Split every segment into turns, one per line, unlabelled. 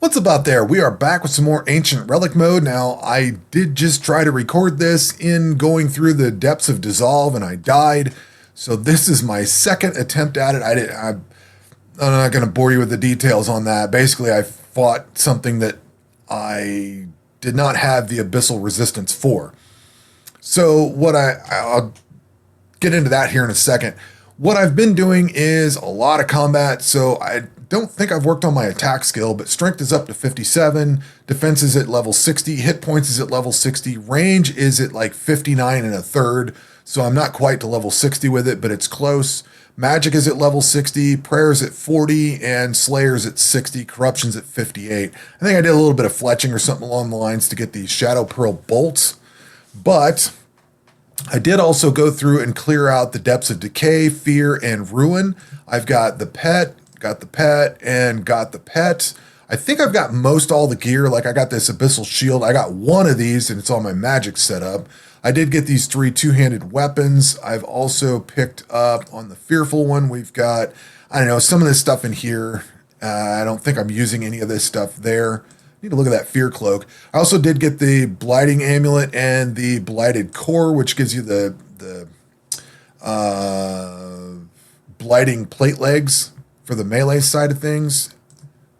What's up out there? We are back with some more Ancient Relic mode. Now, I did just try to record this in going through the depths of Dissolve and I died. So this is my second attempt at it. I'm not going to bore you with the details on that. Basically, I fought something that I did not have the abyssal resistance for. So I'll get into that here in a second. What I've been doing is a lot of combat, so I don't think I've worked on my attack skill, but strength is up to 57, defense is at level 60, hit points is at level 60, range is at like 59 and a third, so I'm not quite to level 60 with it, but it's close. Magic is at level 60, prayer's at 40, and slayer's at 60, corruption's at 58. I think I did a little bit of fletching or something along the lines to get these Shadow Pearl bolts, but I did also go through and clear out the depths of decay, fear, and ruin. I've got the pet, and got the pet. I think I've got most all the gear. Like I got this abyssal shield. I got one of these and it's on my magic setup. I did get these 3 two-handed weapons. I've also picked up on the fearful one. We've got, I don't know, some of this stuff in here. I don't think I'm using any of this stuff there. Need to look at that fear cloak. I also did get the blighting amulet and the blighted core, which gives you the blighting plate legs for the melee side of things.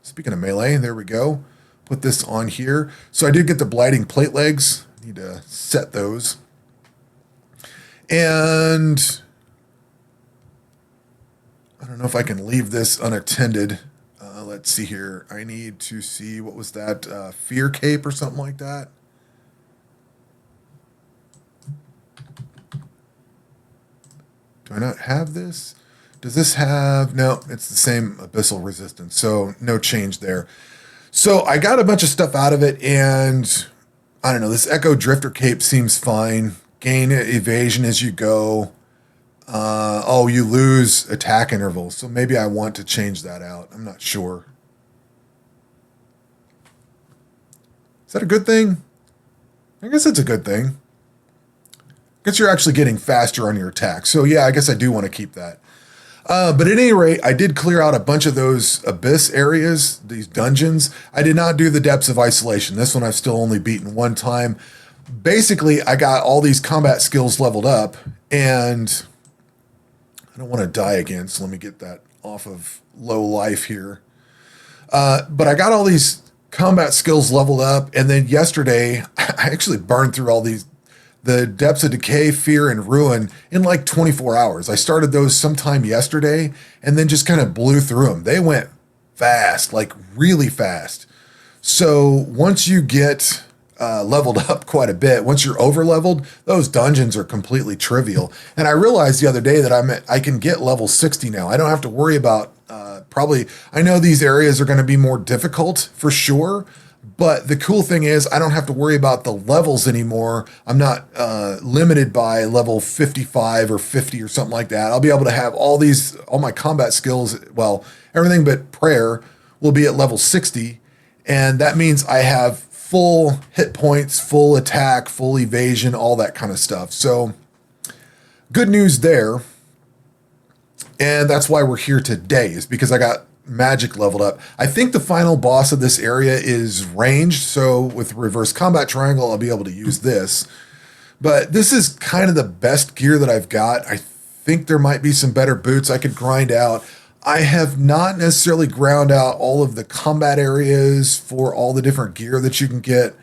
Speaking of melee, there we go. Put this on here. So I did get the blighting plate legs. Need to set those. And I don't know if I can leave this unattended. Let's see here. I need to see, what was that? Fear cape or something like that. Do I not have this? Does this have, no, it's the same abyssal resistance, so no change there. So I got a bunch of stuff out of it, and I don't know, this Echo Drifter cape seems fine. Gain evasion as you go. Oh, you lose attack intervals, so maybe I want to change that out. I'm not sure. Is that a good thing? I guess it's a good thing. I guess you're actually getting faster on your attack. So yeah, I guess I do want to keep that. But at any rate, I did clear out a bunch of those abyss areas, these dungeons. I did not do the depths of isolation. This one I've still only beaten one time. Basically, I got all these combat skills leveled up, and I don't want to die again, so let me get that off of low life here. But I got all these combat skills leveled up, and then yesterday, I actually burned through all the depths of decay, fear, and ruin in like 24 hours. I started those sometime yesterday, and then just kind of blew through them. They went fast, like really fast. So once you get leveled up quite a bit, once you're over leveled, those dungeons are completely trivial. And I realized the other day that I can get level 60 now. I don't have to worry about probably, I know these areas are going to be more difficult for sure, but the cool thing is I don't have to worry about the levels anymore. I'm not limited by level 55 or 50 or something like that. I'll be able to have all my combat skills, well, everything but prayer will be at level 60. And that means I have full hit points, full attack, full evasion, all that kind of stuff. So good news there. And that's why we're here today, is because I got magic leveled up. I think the final boss of this area is ranged. So with reverse combat triangle, I'll be able to use this. But this is kind of the best gear that I've got. I think there might be some better boots I could grind out. I have not necessarily ground out all of the combat areas for all the different gear that you can get.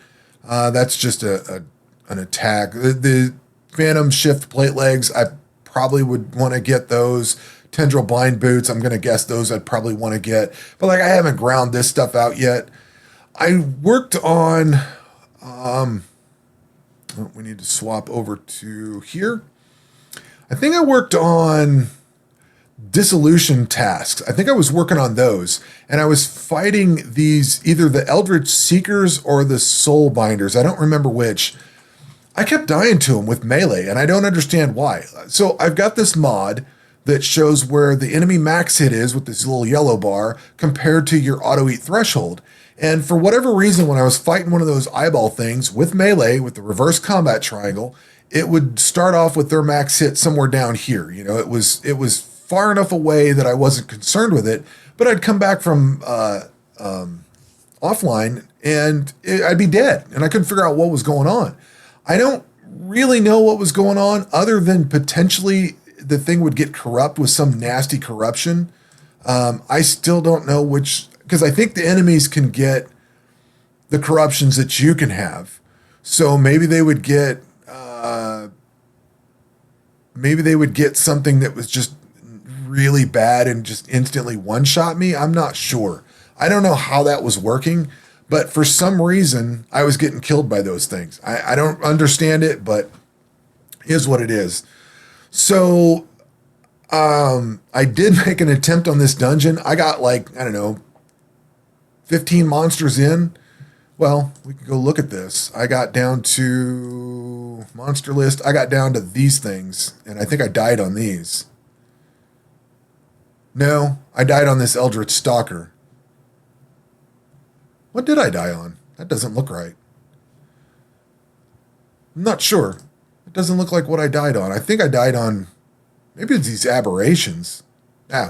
That's just an attack. The Phantom Shift plate legs, I probably would want to get those. Tendril bind boots, I'm going to guess those I'd probably want to get. But like I haven't ground this stuff out yet. I worked on, we need to swap over to here. I think I worked on dissolution tasks. I think I was working on those, and I was fighting these, either the Eldritch Seekers or the Soul Binders. I don't remember which. I kept dying to them with melee, and I don't understand why. So I've got this mod that shows where the enemy max hit is with this little yellow bar compared to your auto eat threshold. And for whatever reason, when I was fighting one of those eyeball things with melee, with the reverse combat triangle, it would start off with their max hit somewhere down here. You know, it was far enough away that I wasn't concerned with it, but I'd come back from offline, and I'd be dead, and I couldn't figure out what was going on. I don't really know what was going on, other than potentially the thing would get corrupt with some nasty corruption. I still don't know which, because I think the enemies can get the corruptions that you can have. So maybe they would get something that was just really bad and just instantly one-shot me. I'm not sure. I don't know how that was working, but for some reason I was getting killed by those things. I don't understand it, but is what it is. So I did make an attempt on this dungeon. I got like, I don't know, 15 monsters in. Well, we could go look at this. I got down to monster list. I got down to these things, and I think I died on these. No, I died on this Eldritch Stalker. What did I die on? That doesn't look right. I'm not sure. It doesn't look like what I died on. I think I died on, maybe it's these aberrations.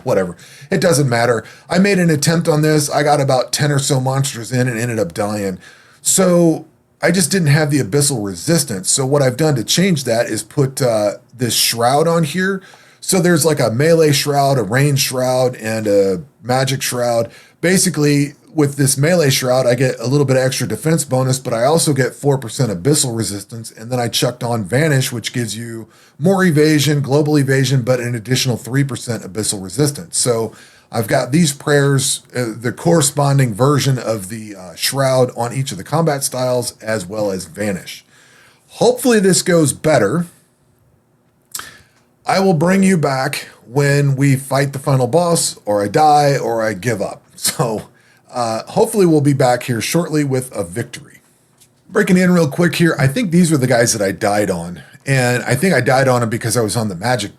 Whatever. It doesn't matter. I made an attempt on this. I got about 10 or so monsters in and ended up dying. So I just didn't have the abyssal resistance. So what I've done to change that is put this shroud on here. So there's like a melee shroud, a range shroud, and a magic shroud. Basically, with this melee shroud, I get a little bit of extra defense bonus, but I also get 4% abyssal resistance. And then I chucked on Vanish, which gives you more evasion, global evasion, but an additional 3% abyssal resistance. So I've got these prayers, the corresponding version of the shroud on each of the combat styles, as well as Vanish. Hopefully this goes better. I will bring you back when we fight the final boss, or I die, or I give up. So hopefully we'll be back here shortly with a victory. Breaking in real quick here, I think these were the guys that I died on. And I think I died on them because I was on the magic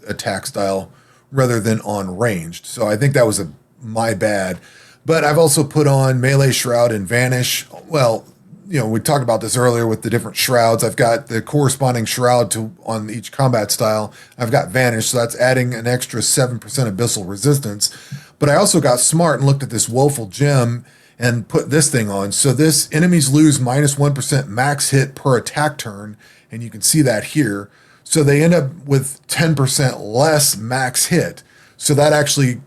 attack style rather than on ranged. So I think that was my bad. But I've also put on Melee Shroud and Vanish. Well, you know, we talked about this earlier with the different shrouds. I've got the corresponding shroud on each combat style. I've got Vanish, so that's adding an extra 7% abyssal resistance. But I also got smart and looked at this Woeful Gem and put this thing on. So this enemies lose minus 1% max hit per attack turn, and you can see that here. So they end up with 10% less max hit. So that actually,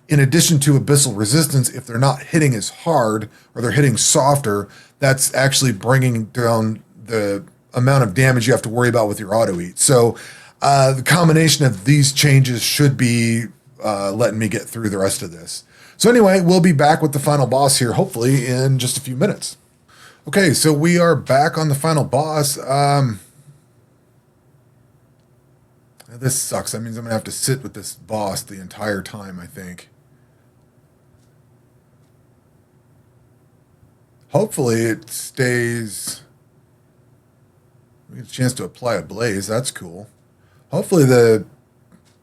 in addition to abyssal resistance, if they're not hitting as hard or they're hitting softer, that's actually bringing down the amount of damage you have to worry about with your auto eat. So the combination of these changes should be letting me get through the rest of this. So anyway, we'll be back with the final boss here, hopefully in just a few minutes. Okay, so we are back on the final boss. This sucks. That means I'm going to have to sit with this boss the entire time, I think. Hopefully it stays. We get a chance to apply a blaze. That's cool. Hopefully the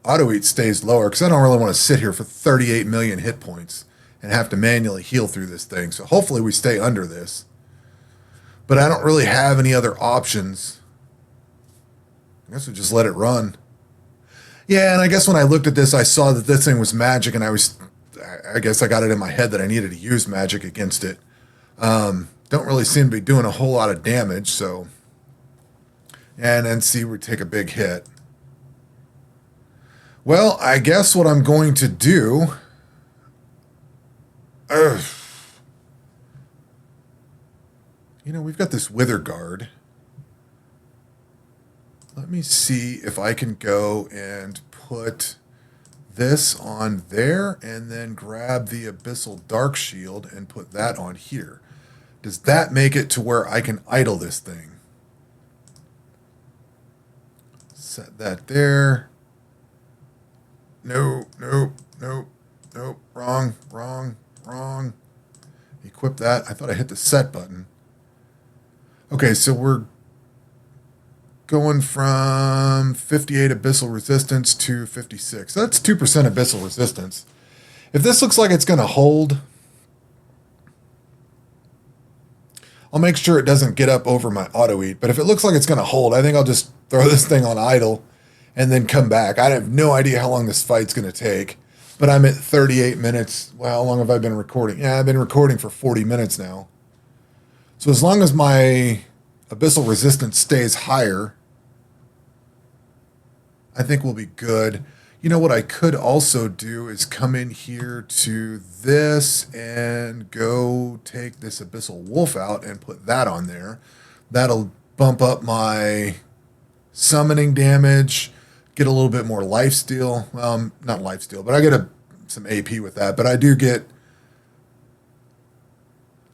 auto eat stays lower, because I don't really want to sit here for 38 million hit points and have to manually heal through this thing. So hopefully we stay under this. But I don't really have any other options. I guess we just let it run. Yeah, and I guess when I looked at this, I saw that this thing was magic, and I guess I got it in my head that I needed to use magic against it. Don't really seem to be doing a whole lot of damage, so. And then see, we take a big hit. Well, I guess what I'm going to do. You know, we've got this Wither Guard. Let me see if I can go and put this on there and then grab the Abyssal Dark Shield and put that on here. Does that make it to where I can idle this thing? Set that there. No. Wrong. Equip that. I thought I hit the set button. Okay, so we're going from 58 abyssal resistance to 56. So that's 2% abyssal resistance. If this looks like it's going to hold, I'll make sure it doesn't get up over my auto eat. But if it looks like it's going to hold, I think I'll just throw this thing on idle and then come back. I have no idea how long this fight's going to take. But I'm at 38 minutes. Well, how long have I been recording? Yeah, I've been recording for 40 minutes now. So as long as my abyssal resistance stays higher, I think we'll be good. You know what I could also do is come in here to this and go take this abyssal wolf out and put that on there. That'll bump up my summoning damage, get a little bit more lifesteal. Not lifesteal, but I get some AP with that. But I do get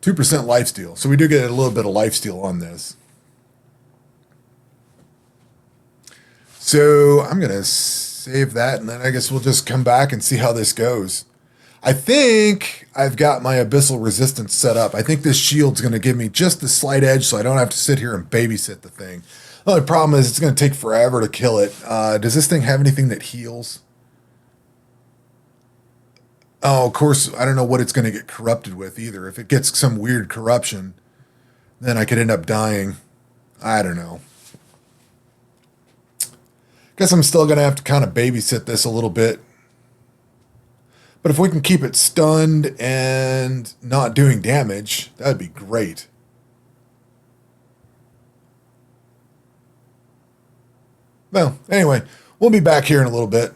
2% lifesteal. So we do get a little bit of lifesteal on this. So I'm going to save that, and then I guess we'll just come back and see how this goes. I think I've got my abyssal resistance set up. I think this shield's going to give me just the slight edge so I don't have to sit here and babysit the thing. The only problem is it's going to take forever to kill it. Does this thing have anything that heals? Oh, of course, I don't know what it's going to get corrupted with either. If it gets some weird corruption, then I could end up dying. I don't know. Guess I'm still going to have to kind of babysit this a little bit. But if we can keep it stunned and not doing damage, that'd be great. Well, anyway, we'll be back here in a little bit.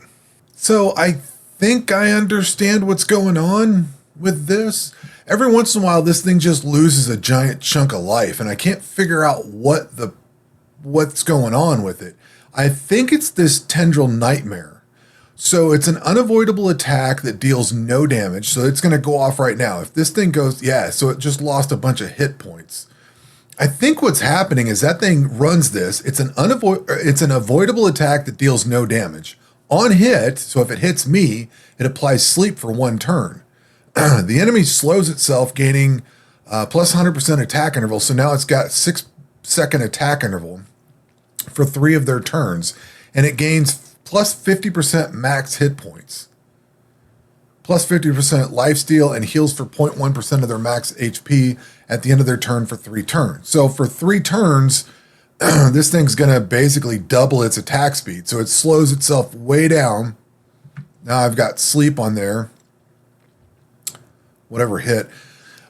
So I think I understand what's going on with this. Every once in a while, this thing just loses a giant chunk of life, and I can't figure out what's going on with it. I think it's this tendril nightmare. So it's an unavoidable attack that deals no damage. So it's going to go off right now. If this thing goes, yeah, so it just lost a bunch of hit points. I think what's happening is that thing runs this. It's an avoidable attack that deals no damage. On hit, so if it hits me, it applies sleep for 1 turn. The enemy slows itself, gaining plus 100% attack interval. So now it's got 6-second attack interval for 3 of their turns, and it gains plus 50% max hit points, plus 50% lifesteal, and heals for 0.1% of their max HP at the end of their turn for 3 turns. So for 3 turns, this thing's going to basically double its attack speed. So it slows itself way down. Now I've got sleep on there, whatever hit.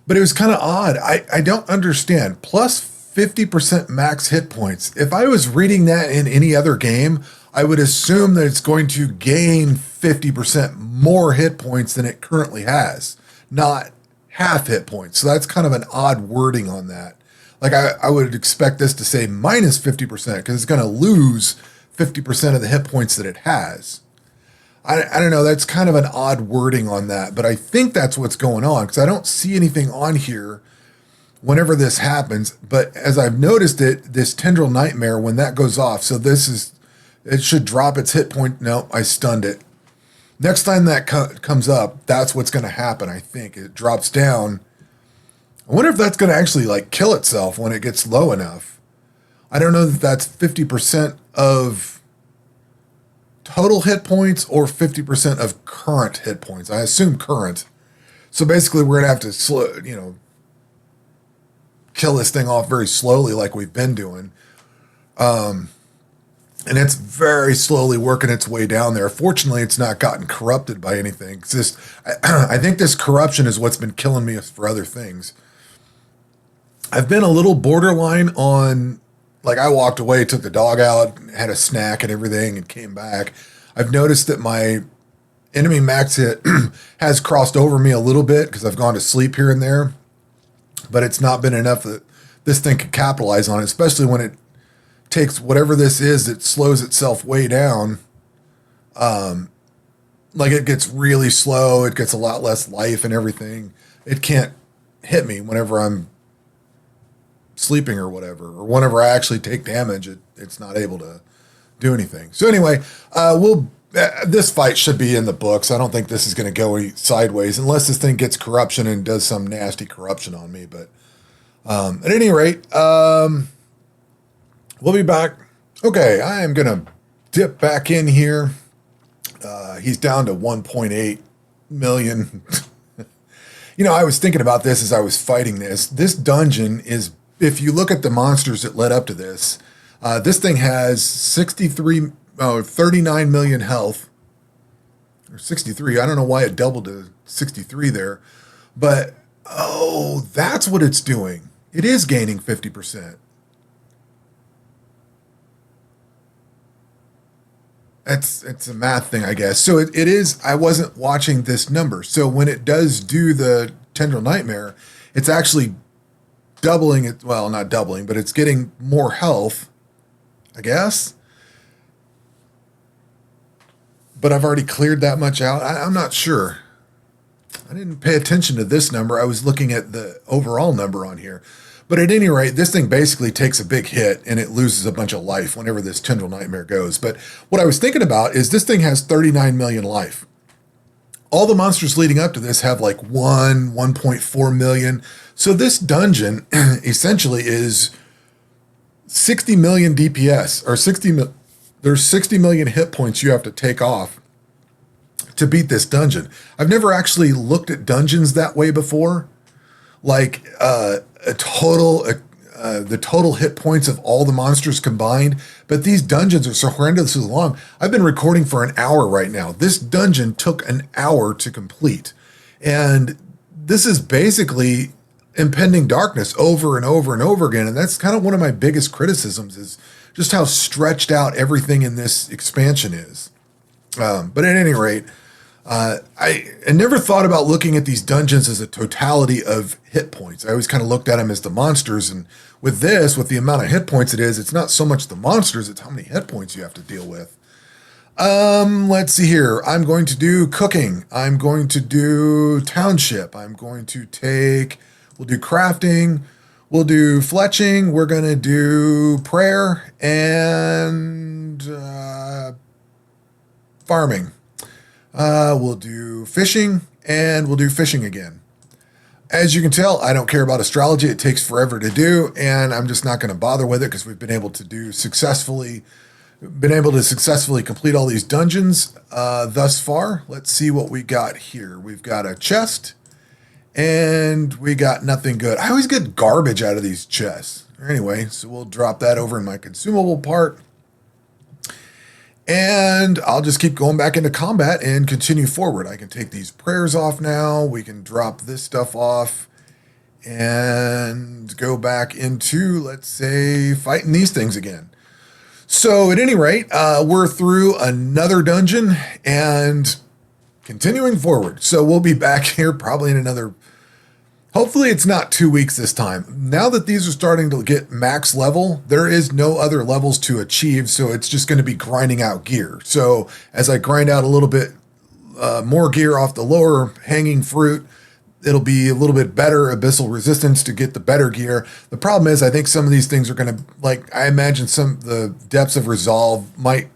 But it was kind of odd. I don't understand. Plus 50% max hit points. If I was reading that in any other game, I would assume that it's going to gain 50% more hit points than it currently has, not half hit points. So that's kind of an odd wording on that. Like I would expect this to say minus 50% because it's going to lose 50% of the hit points that it has. I don't know. That's kind of an odd wording on that, but I think that's what's going on because I don't see anything on here whenever this happens. But as I've noticed it, this tendril nightmare, when that goes off, so it should drop its hit point. No, I stunned it. Next time that comes up, that's what's going to happen. I think it drops down. I wonder if that's going to actually like kill itself when it gets low enough. I don't know if that's 50% of total hit points or 50% of current hit points. I assume current. So basically we're going to have to kill this thing off very slowly like we've been doing. And it's very slowly working its way down there. Fortunately, it's not gotten corrupted by anything. It's just, I think this corruption is what's been killing me for other things. I've been a little borderline on, like I walked away, took the dog out, had a snack and everything, and came back. I've noticed that my enemy max hit has crossed over me a little bit because I've gone to sleep here and there, but it's not been enough that this thing could capitalize on it, especially when it takes whatever this is that slows itself way down. Like it gets really slow. It gets a lot less life and everything. It can't hit me whenever I'm sleeping or whatever, or whenever I actually take damage, it's not able to do anything. So anyway, this fight should be in the books. I don't think this is going to go sideways unless this thing gets corruption and does some nasty corruption on me. But at any rate, we'll be back. Okay, I am going to dip back in here. He's down to 1.8 million. I was thinking about this as I was fighting this. This dungeon is, if you look at the monsters that led up to this thing has 39 million health. or 63. I don't know why it doubled to 63 there, but oh, that's what it's doing. It is gaining 50%. It's a math thing, I guess. So it is, I wasn't watching this number. So when it does do the Tendril Nightmare, it's actually doubling it. Well, not doubling, but it's getting more health, I guess. But I've already cleared that much out. I'm not sure. I didn't pay attention to this number. I was looking at the overall number on here. But at any rate, this thing basically takes a big hit and it loses a bunch of life whenever this Tendril Nightmare goes. But what I was thinking about is this thing has 39 million life. All the monsters leading up to this have like 1.4 million. So this dungeon essentially is 60 million DPS, or there's 60 million hit points you have to take off to beat this dungeon. I've never actually looked at dungeons that way before. Like the total hit points of all the monsters combined. But these dungeons are so horrendously long. I've been recording for an hour right now. This dungeon took an hour to complete. And this is basically impending darkness over and over and over again. And that's kind of one of my biggest criticisms, is just how stretched out everything in this expansion is. But at any rate, I never thought about looking at these dungeons as a totality of hit points. I always kind of looked at them as the monsters. And with this, with the amount of hit points it is, it's not so much the monsters, it's how many hit points you have to deal with. Let's see here. I'm going to do cooking. I'm going to do township. I'm going to we'll do crafting. We'll do fletching. We're going to do prayer and farming. We'll do fishing, and we'll do fishing again. As you can tell, I don't care about astrology. It takes forever to do, and I'm just not going to bother with it because we've been able to successfully complete all these dungeons thus far. Let's see what we got here. We've got a chest, and we got nothing good. I always get garbage out of these chests. Anyway, so we'll drop that over in my consumable part. And I'll just keep going back into combat and continue forward. I can take these prayers off now. We can drop this stuff off and go back into, let's say, fighting these things again. So at any rate, we're through another dungeon and continuing forward. So we'll be back here probably in another, hopefully it's not 2 weeks this time. Now that these are starting to get max level, there is no other levels to achieve, so it's just going to be grinding out gear. So as I grind out a little bit more gear off the lower hanging fruit, it'll be a little bit better abyssal resistance to get the better gear. The problem is I think some of these things are going to, like, I imagine the depths of resolve might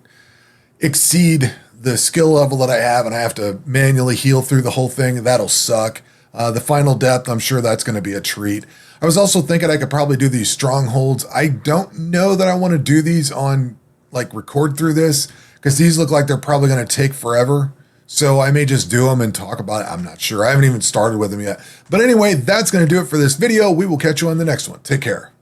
exceed the skill level that I have, and I have to manually heal through the whole thing. That'll suck. The final depth, I'm sure that's going to be a treat. I was also thinking I could probably do these strongholds. I don't know that I want to do these on, like, record through this, because these look like they're probably going to take forever. So I may just do them and talk about it. I'm not sure. I haven't even started with them yet. But anyway, that's going to do it for this video. We will catch you on the next one. Take care.